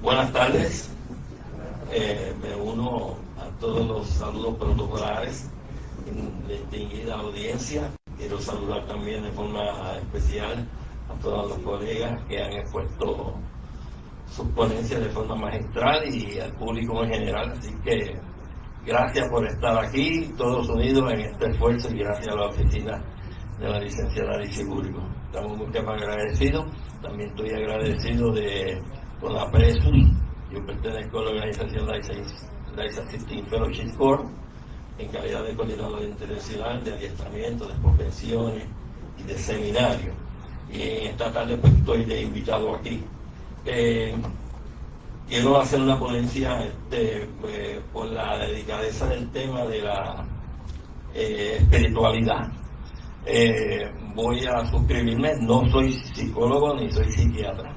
Buenas tardes. Me uno a todos los saludos protocolares, distinguida audiencia. Quiero saludar también de forma especial a todos los colegas que han expuesto sus ponencias de forma magistral y al público en general. Así que gracias por estar aquí, todos unidos en este esfuerzo, y gracias a la oficina de la licenciada Alicia Burgo. Estamos muy agradecidos. También estoy agradecido con la PRESUS. Yo pertenezco a la organización Life Assisting Fellowship Corps en calidad de coordinador internacional de adiestramiento, de convenciones y de seminarios. Y esta tarde pues estoy de invitado aquí. Quiero hacer una ponencia por la delicadeza del tema de la espiritualidad. Voy a suscribirme, no soy psicólogo ni soy psiquiatra.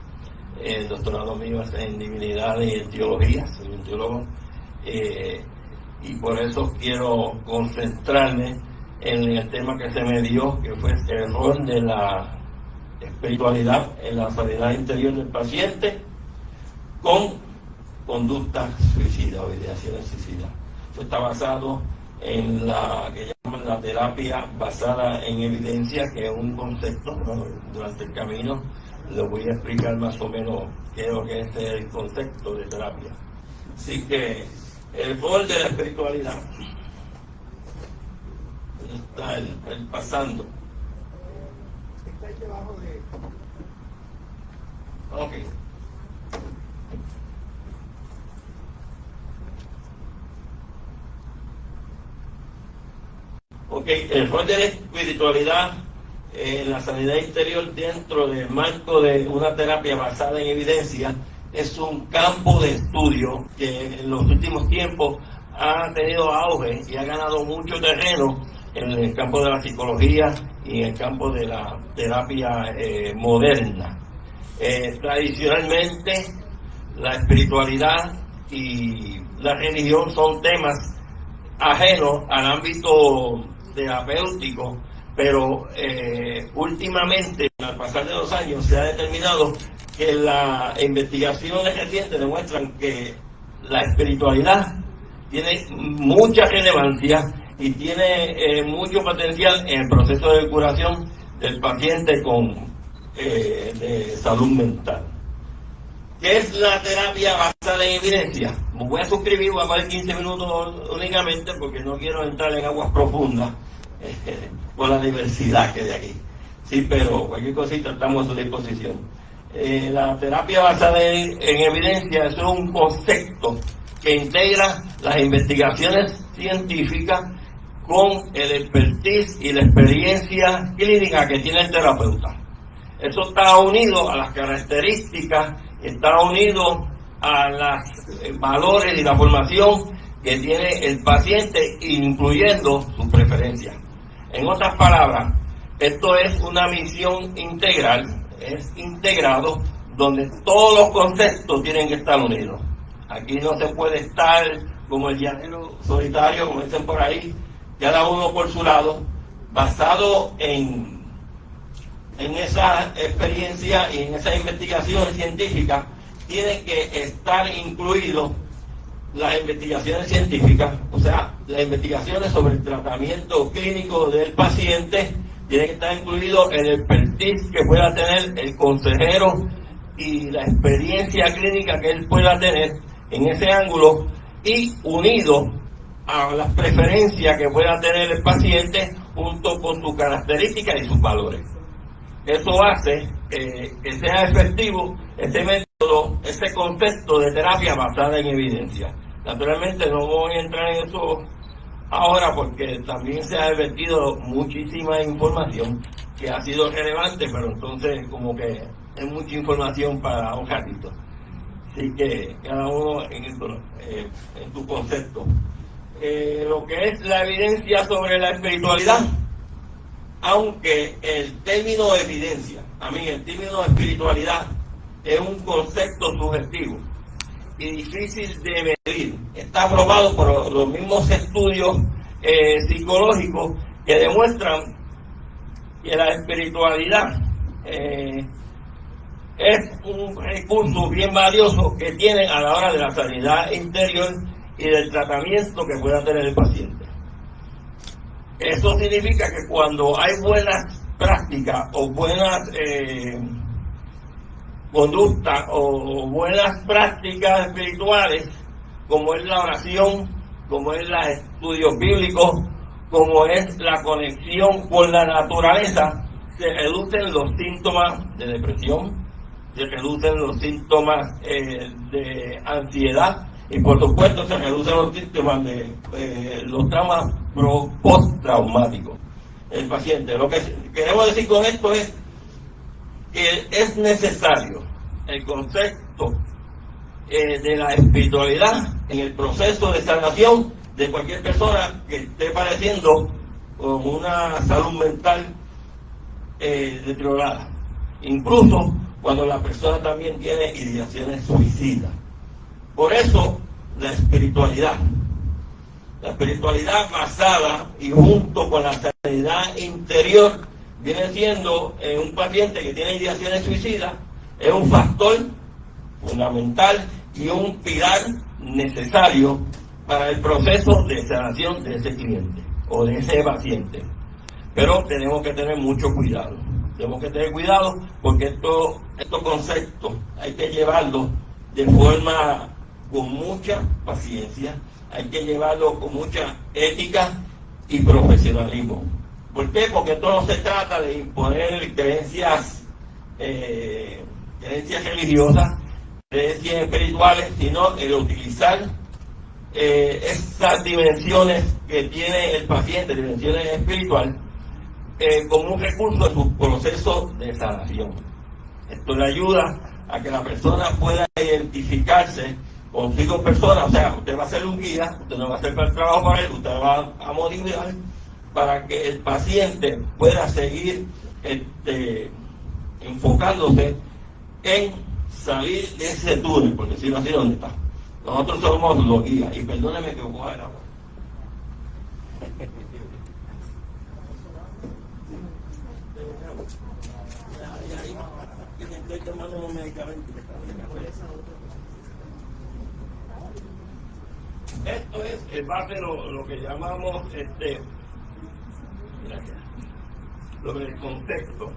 El doctorado mío es en divinidad y en teología, soy un teólogo, y por eso quiero concentrarme en el tema que se me dio, que fue el rol de la espiritualidad en la sanidad interior del paciente con conductas suicidas o ideaciones suicidas. Esto está basado en la que llaman la terapia basada en evidencia, que es un concepto. Bueno, durante el camino lo voy a explicar más o menos qué es lo que es el concepto de terapia. Así que el rol de la espiritualidad está el pasando. Está ahí debajo de... Ok. Ok, el rol de la espiritualidad en la sanidad interior dentro del marco de una terapia basada en evidencia es un campo de estudio que en los últimos tiempos ha tenido auge y ha ganado mucho terreno en el campo de la psicología y en el campo de la terapia moderna. Tradicionalmente la espiritualidad y la religión son temas ajenos al ámbito terapéutico, pero últimamente, al pasar de los años, se ha determinado que las investigaciones recientes demuestran que la espiritualidad tiene mucha relevancia y tiene mucho potencial en el proceso de curación del paciente de salud mental. ¿Qué es la terapia basada en evidencia? Me voy a suscribir, voy a poner 15 minutos únicamente porque no quiero entrar en aguas profundas por la diversidad que hay aquí. Sí, pero cualquier cosita estamos a su disposición. La terapia basada en evidencia es un concepto que integra las investigaciones científicas con el expertise y la experiencia clínica que tiene el terapeuta. Eso está unido a las características, está unido a los valores y la formación que tiene el paciente, incluyendo sus preferencias. En otras palabras, esto es una misión integral, es integrado, donde todos los conceptos tienen que estar unidos. Aquí no se puede estar como el llanero solitario, como dicen por ahí, cada uno por su lado, basado en esa experiencia y en esa investigación científica. Tiene que estar incluido las investigaciones científicas, o sea, las investigaciones sobre el tratamiento clínico del paciente. Tiene que estar incluido el expertise que pueda tener el consejero y la experiencia clínica que él pueda tener en ese ángulo, y unido a las preferencias que pueda tener el paciente junto con sus características y sus valores. Eso hace que sea efectivo ese método, ese concepto de terapia basada en evidencia. Naturalmente no voy a entrar en eso ahora porque también se ha vertido muchísima información que ha sido relevante, pero entonces como que es mucha información para un ratito. Así que cada uno en tu concepto. Lo que es la evidencia sobre la espiritualidad, aunque el término evidencia, el término espiritualidad es un concepto subjetivo y difícil de medir. Está probado por los mismos estudios psicológicos que demuestran que la espiritualidad es un recurso bien valioso que tienen a la hora de la sanidad interior y del tratamiento que pueda tener el paciente. Eso significa que cuando hay buenas prácticas o buenas conductas o buenas prácticas espirituales, como es la oración, como es los estudios bíblicos, como es la conexión con la naturaleza, se reducen los síntomas de depresión, se reducen los síntomas de ansiedad y por supuesto se reducen los síntomas de los traumas postraumáticos del paciente. Lo que queremos decir con esto es que es necesario el concepto de la espiritualidad en el proceso de sanación de cualquier persona que esté padeciendo con una salud mental deteriorada, incluso cuando la persona también tiene ideaciones suicidas. Por eso la espiritualidad basada y junto con la sanidad interior viene siendo un paciente que tiene ideaciones suicidas, es un factor fundamental y un pilar necesario para el proceso de sanación de ese cliente o de ese paciente. Pero tenemos que tener mucho cuidado. Tenemos que tener cuidado porque estos conceptos hay que llevarlos de forma con mucha paciencia, hay que llevarlo con mucha ética y profesionalismo. ¿Por qué? Porque esto no se trata de imponer creencias religiosas, creencias espirituales, sino de utilizar esas dimensiones que tiene el paciente, dimensiones espirituales, como un recurso de su proceso de sanación. Esto le ayuda a que la persona pueda identificarse con 5 personas, o sea, usted va a ser un guía, usted no va a hacer el trabajo para él, usted va a motivar para que el paciente pueda seguir enfocándose en salir de ese túnel, por decirlo así, ¿dónde está? Nosotros somos los guías, y perdóneme que coja el agua. Estoy tomando un medicamento. Esto es el base de lo que llamamos sobre el contexto.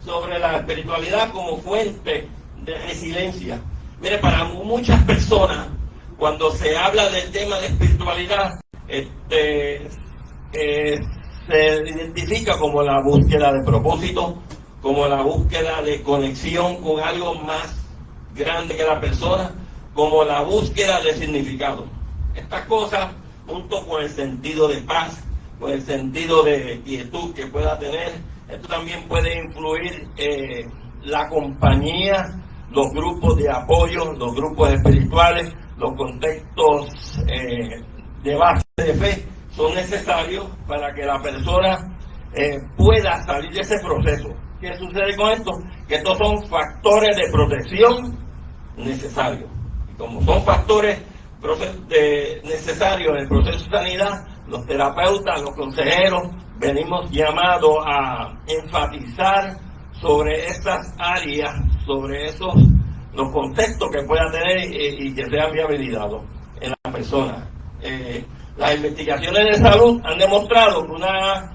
Sobre la espiritualidad como fuente de resiliencia. Mire, para muchas personas, cuando se habla del tema de espiritualidad, se identifica como la búsqueda de propósito, como la búsqueda de conexión con algo más grande que la persona, como la búsqueda de significado. Estas cosas, junto con el sentido de paz, con el sentido de quietud que pueda tener, esto también puede influir la compañía, los grupos de apoyo, los grupos espirituales, los contextos de base de fe son necesarios para que la persona pueda salir de ese proceso. ¿Qué sucede con esto? Que estos son factores de protección necesarios. Y como son factores necesarios en el proceso de sanidad, los terapeutas, los consejeros, venimos llamados a enfatizar sobre estas áreas, sobre los conceptos que puedan tener y que sean viabilizados en la persona. Las investigaciones de salud han demostrado que una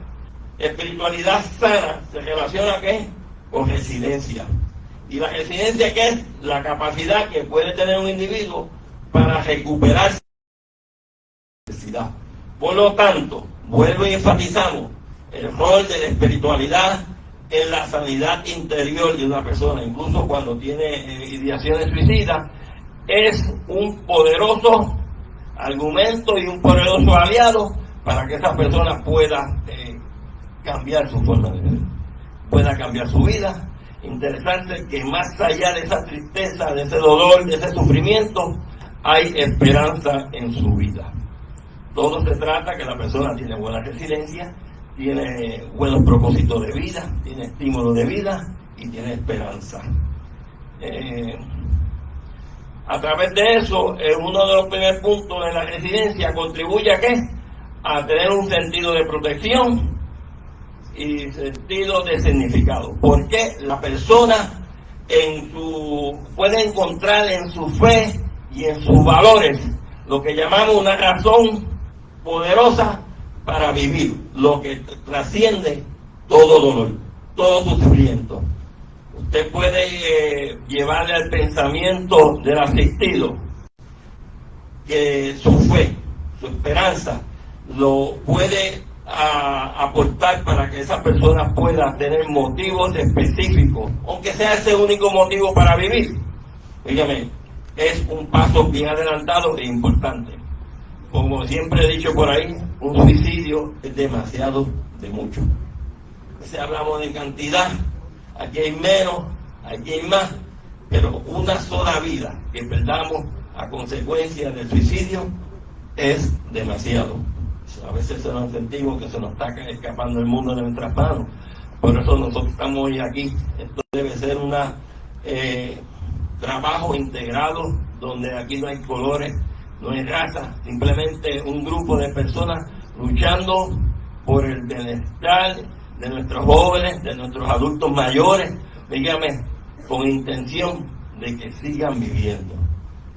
espiritualidad sana se relaciona ¿qué? Con resiliencia. ¿Y la resiliencia qué es? La capacidad que puede tener un individuo para recuperarse de la necesidad. Por lo tanto, vuelvo y enfatizamos el rol de la espiritualidad en la sanidad interior de una persona, incluso cuando tiene ideaciones suicidas, es un poderoso argumento y un poderoso aliado para que esa persona pueda cambiar su forma de vida, pueda cambiar su vida, interesarse que más allá de esa tristeza, de ese dolor, de ese sufrimiento, hay esperanza en su vida. Todo se trata que la persona tiene buena resiliencia, tiene buenos propósitos de vida, tiene estímulo de vida y tiene esperanza. A través de eso, uno de los primeros puntos de la resiliencia contribuye a ¿qué? A tener un sentido de protección y sentido de significado. Porque la persona puede encontrar en su fe y en sus valores lo que llamamos una razón poderosa para vivir, lo que trasciende todo dolor, todo sufrimiento. Usted puede llevarle al pensamiento del asistido que su fe, su esperanza, lo puede aportar para que esa persona pueda tener motivos específicos, aunque sea ese único motivo para vivir. Dígame, es un paso bien adelantado e importante. Como siempre he dicho por ahí, un suicidio es demasiado de mucho. Si hablamos de cantidad, aquí hay menos, aquí hay más, pero una sola vida que perdamos a consecuencia del suicidio es demasiado. A veces nos sentimos que se nos está escapando el mundo de nuestras manos. Por eso nosotros estamos hoy aquí. Esto debe ser un trabajo integrado, donde aquí no hay colores, no hay raza, simplemente un grupo de personas luchando por el bienestar de nuestros jóvenes, de nuestros adultos mayores, dígame, con intención de que sigan viviendo.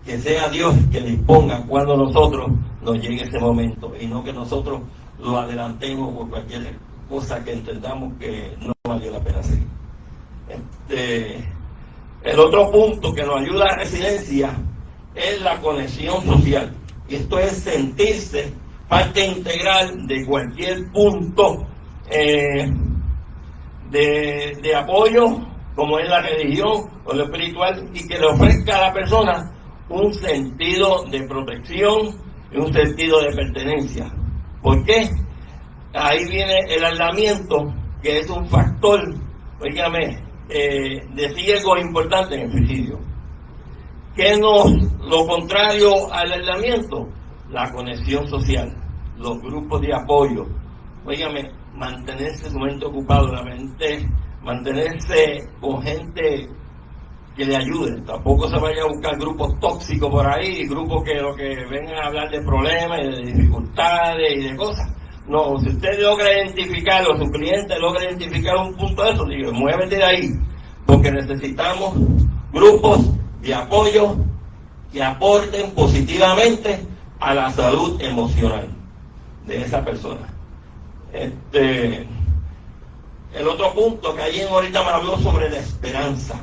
Que sea Dios que disponga cuando nosotros nos llegue ese momento y no que nosotros lo adelantemos por cualquier cosa que entendamos que no vale la pena seguir. El otro punto que nos ayuda a la resiliencia es la conexión social. Y esto es sentirse parte integral de cualquier punto de apoyo, como es la religión o lo espiritual, y que le ofrezca a la persona un sentido de protección y un sentido de pertenencia. ¿Por qué? Ahí viene el aislamiento, que es un factor, oígame, de riesgo importante en el suicidio. ¿Qué lo contrario al aislamiento? La conexión social, los grupos de apoyo. Oígame, mantenerse su mente ocupado, la mente, mantenerse con gente que le ayude. Tampoco se vaya a buscar grupos tóxicos por ahí, grupos que lo que vengan a hablar de problemas y de dificultades y de cosas. No, si usted logra identificar, o su cliente logra identificar un punto de eso, digo, muévete de ahí, porque necesitamos grupos de apoyo que aporten positivamente a la salud emocional de esa persona. El otro punto que alguien ahorita me habló sobre la esperanza.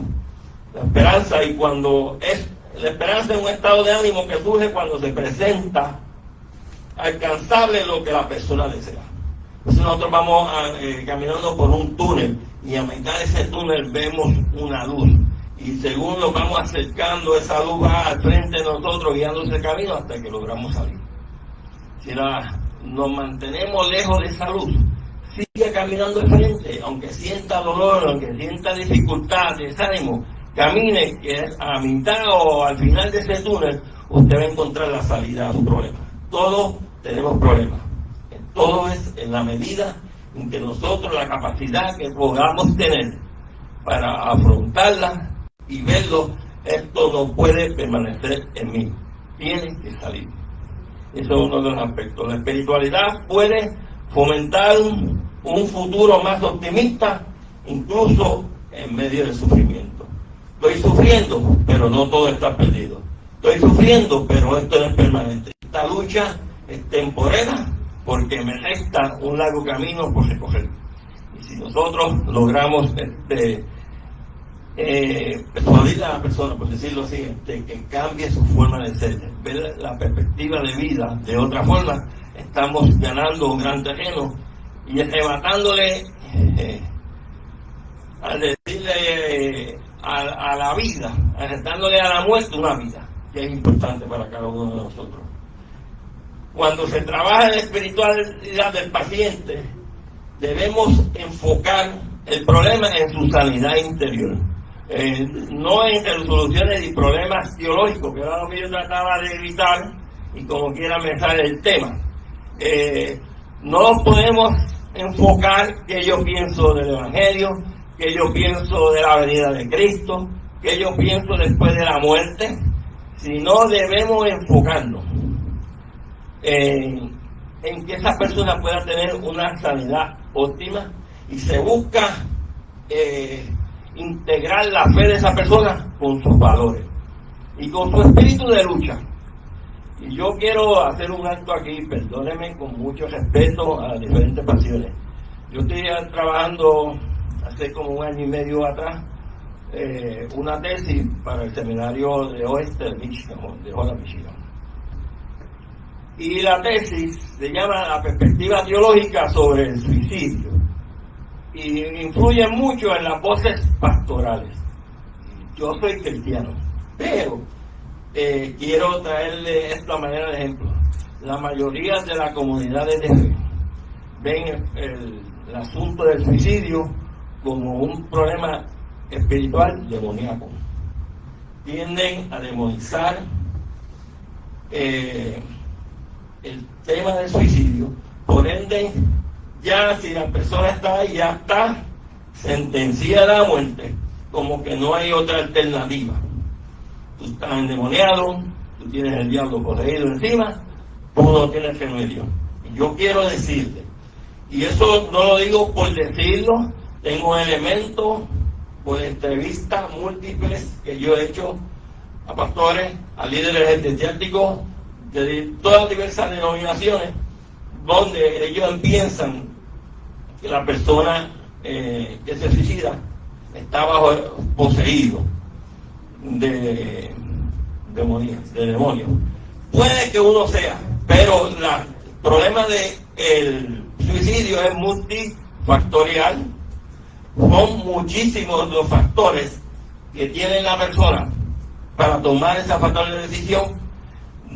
La esperanza, y cuando es la esperanza es un estado de ánimo que surge cuando se presenta alcanzable lo que la persona desea. Entonces nosotros vamos caminando por un túnel, y a mitad de ese túnel vemos una luz, y según nos vamos acercando, esa luz va al frente de nosotros guiándose el camino hasta que logramos salir. Si nos mantenemos lejos de esa luz, sigue caminando de frente, aunque sienta dolor, aunque sienta dificultad, desánimo, camine, que a mitad o al final de ese túnel usted va a encontrar la salida a su problema. Todos tenemos problemas, todo es en la medida en que nosotros, la capacidad que podamos tener para afrontarla y verlo. Esto no puede permanecer en mí, tiene que salir. Eso es uno de los aspectos. La espiritualidad puede fomentar un futuro más optimista, incluso en medio del sufrimiento. Estoy sufriendo, pero no todo está perdido. Estoy sufriendo, pero esto no es permanente. Esta lucha es temporera, porque me resta un largo camino por recorrer. Y si nosotros logramos persuadir a la persona, por decirlo así, que cambie su forma de ser, ver la perspectiva de vida de otra forma, estamos ganando un gran terreno y arrebatándole, al decirle a la vida, arrebatándole a la muerte una vida, que es importante para cada uno de nosotros. Cuando se trabaja en la espiritualidad del paciente, debemos enfocar el problema en su sanidad interior, no en resoluciones de problemas teológicos, que era lo que yo trataba de evitar, y como quiera me sale el tema. No podemos enfocar que yo pienso del Evangelio, que yo pienso de la venida de Cristo, que yo pienso después de la muerte, sino debemos enfocarnos en que esa persona pueda tener una sanidad óptima y se busca integrar la fe de esa persona con sus valores y con su espíritu de lucha. Y yo quiero hacer un acto aquí, perdónenme, con mucho respeto a las diferentes pasiones. Yo estoy trabajando hace como 1 año y medio atrás una tesis para el seminario de Oeste de Michigan, de Holland, Michigan. Y la tesis se llama La perspectiva teológica sobre el suicidio. Y influye mucho en las voces pastorales. Yo soy cristiano, pero quiero traerle esto a manera de ejemplo. La mayoría de las comunidades de fe ven el asunto del suicidio como un problema espiritual demoníaco. Tienden a demonizar el tema del suicidio. Por ende, ya si la persona está ahí, ya está sentenciada a muerte, como que no hay otra alternativa. Tú estás endemoniado, tú tienes el diablo poseído encima, tú no tienes remedio. Y yo quiero decirle, y eso no lo digo por decirlo, tengo elementos por entrevistas múltiples que yo he hecho a pastores, a líderes eclesiásticos de todas las diversas denominaciones, donde ellos piensan que la persona que se suicida está poseído de demonios. Puede que uno sea, pero el problema del suicidio es multifactorial. Son muchísimos los factores que tiene la persona para tomar esa fatal decisión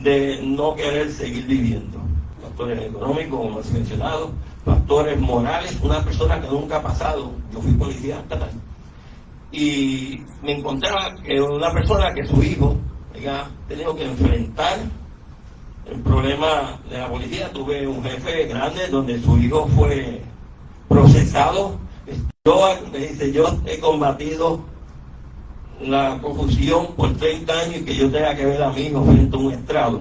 de no querer seguir viviendo. Factores económicos, como has mencionado, factores morales. Una persona que nunca ha pasado, yo fui policía estatal, y me encontraba que una persona que su hijo había tenido que enfrentar el problema de la policía. Tuve un jefe grande donde su hijo fue procesado. Me dice, yo he combatido la confusión por 30 años y que yo tenga que ver a mi hijo frente a un estrado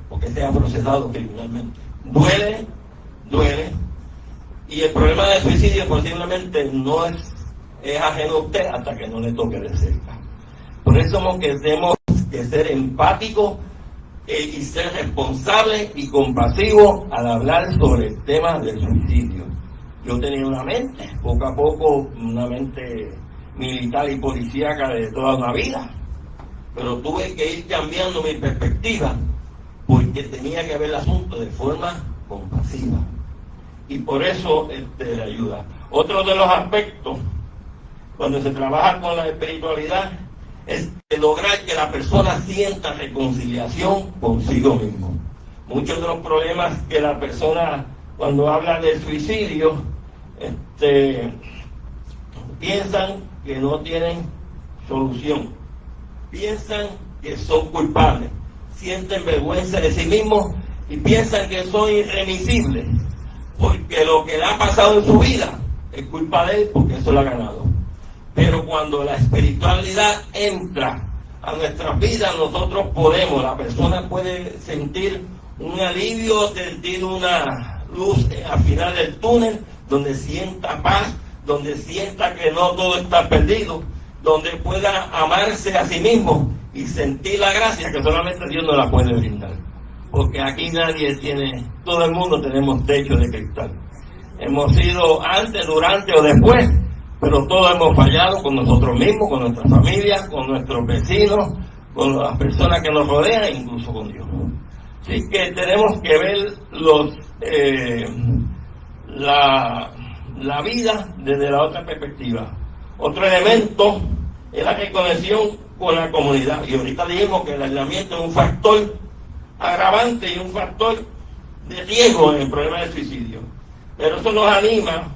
porque sea procesado criminalmente. Duele. Y el problema del suicidio posiblemente no es ajeno a usted hasta que no le toque de cerca. Por eso tenemos que ser empáticos y ser responsables y compasivos al hablar sobre el tema del suicidio. Yo tenía una mente, poco a poco, una mente militar y policíaca de toda una vida, pero tuve que ir cambiando mi perspectiva porque tenía que ver el asunto de forma compasiva, y por eso le ayuda. Otro de los aspectos cuando se trabaja con la espiritualidad es lograr que la persona sienta reconciliación consigo mismo. Muchos de los problemas que la persona, cuando habla del suicidio, piensan que no tienen solución, piensan que son culpables, sienten vergüenza de sí mismos y piensan que son irremisibles, porque lo que le ha pasado en su vida es culpa de él, porque eso lo ha ganado. Pero cuando la espiritualidad entra a nuestras vidas, nosotros la persona puede sentir un alivio, sentir una luz al final del túnel, donde sienta paz, donde sienta que no todo está perdido, donde pueda amarse a sí mismo y sentir la gracia que solamente Dios nos la puede brindar. Porque aquí todo el mundo tenemos techo de cristal. Hemos sido antes, durante o después, pero todos hemos fallado con nosotros mismos, con nuestra familia, con nuestros vecinos, con las personas que nos rodean, incluso con Dios. Así que tenemos que ver la vida desde la otra perspectiva. Otro elemento es la reconexión con la comunidad. Y ahorita dijimos que el aislamiento es un factor agravante y un factor de riesgo en el problema del suicidio. Pero eso nos anima,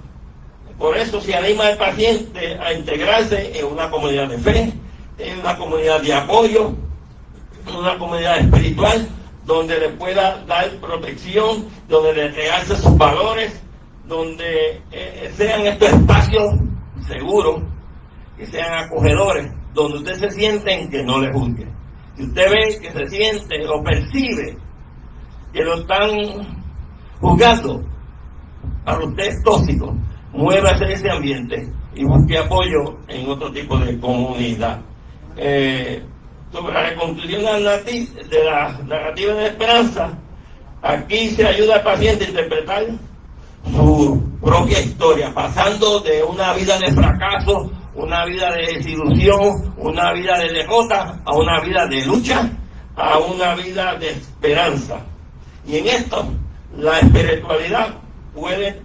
por eso se anima al paciente a integrarse en una comunidad de fe, en una comunidad de apoyo, en una comunidad espiritual, donde le pueda dar protección, donde le realce sus valores, donde sean estos espacios seguros, que sean acogedores, donde usted se siente en que no le juzgue. Si usted ve que se siente o percibe que lo están juzgando, para usted es tóxico, muévase de ese ambiente y busque apoyo en otro tipo de comunidad. Sobre la reconstrucción de la narrativa de esperanza, aquí se ayuda al paciente a interpretar su propia historia, pasando de una vida de fracaso, una vida de desilusión, una vida de derrota, a una vida de lucha, a una vida de esperanza. Y en esto, la espiritualidad puede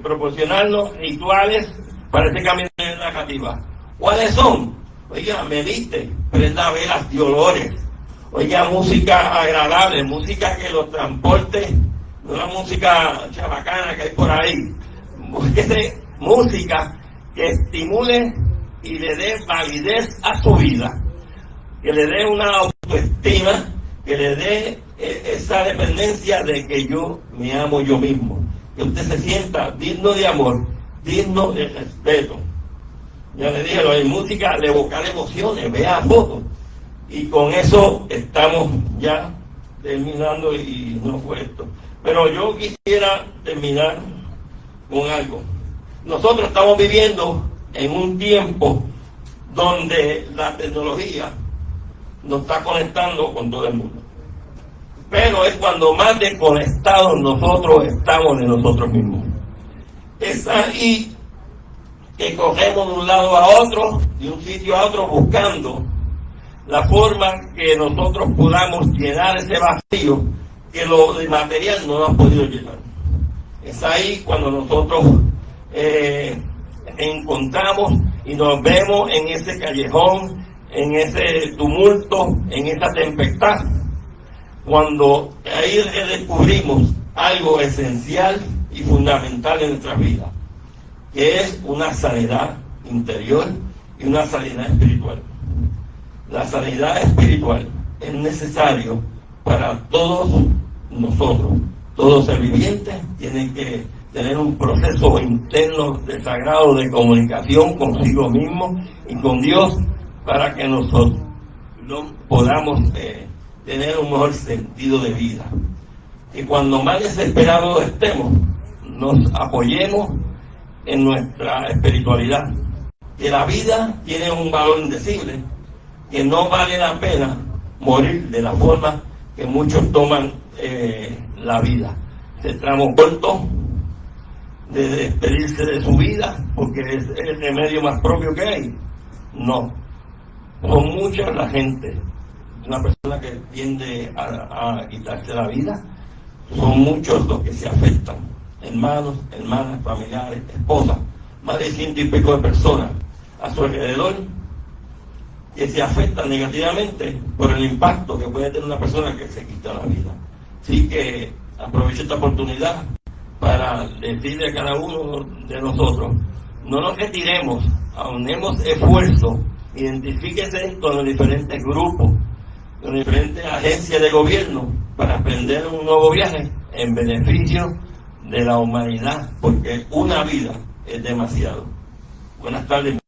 proporcionarnos rituales para ese camino de narrativa. ¿Cuáles son? Oiga, medite, prenda velas de olores, oiga, música agradable, música que los transporte, no la música chabacana que hay por ahí, búsquese música que estimule y le dé validez a su vida, que le dé una autoestima, que le dé esa dependencia de que yo me amo yo mismo, que usted se sienta digno de amor, digno de respeto. Ya le dije, la música le evocar emociones, vea fotos, y con eso estamos ya terminando y no fue esto. Pero yo quisiera terminar con algo. Nosotros estamos viviendo en un tiempo donde la tecnología nos está conectando con todo el mundo. Pero es cuando más desconectados nosotros estamos de nosotros mismos. Es ahí que cogemos de un lado a otro, de un sitio a otro, buscando la forma que nosotros podamos llenar ese vacío que lo de material no lo ha podido llenar. Es ahí cuando nosotros encontramos y nos vemos en ese callejón, en ese tumulto, en esa tempestad, cuando ahí descubrimos algo esencial y fundamental en nuestra vida, que es una sanidad interior y una sanidad espiritual. La sanidad espiritual es necesario para todos nosotros. Todo ser viviente tiene que tener un proceso interno de sagrado de comunicación consigo mismo y con Dios para que nosotros podamos tener un mejor sentido de vida. Y cuando más desesperados estemos, nos apoyemos en nuestra espiritualidad. Que la vida tiene un valor indecible, que no vale la pena morir de la forma que muchos toman la vida. Ese tramo corto de despedirse de su vida porque es el remedio más propio que hay. No, son muchas la gente, una persona que tiende a quitarse la vida, son muchos los que se afectan, hermanos, hermanas, familiares, esposas, más de 100 y pico de personas a su alrededor que se afectan negativamente por el impacto que puede tener una persona que se quita la vida. Así que aprovecho esta oportunidad para decirle a cada uno de nosotros, no nos retiremos, aunemos esfuerzo, identifíquese con los diferentes grupos, con las diferentes agencias de gobierno para emprender un nuevo viaje en beneficio de la humanidad, porque una vida es demasiado. Buenas tardes.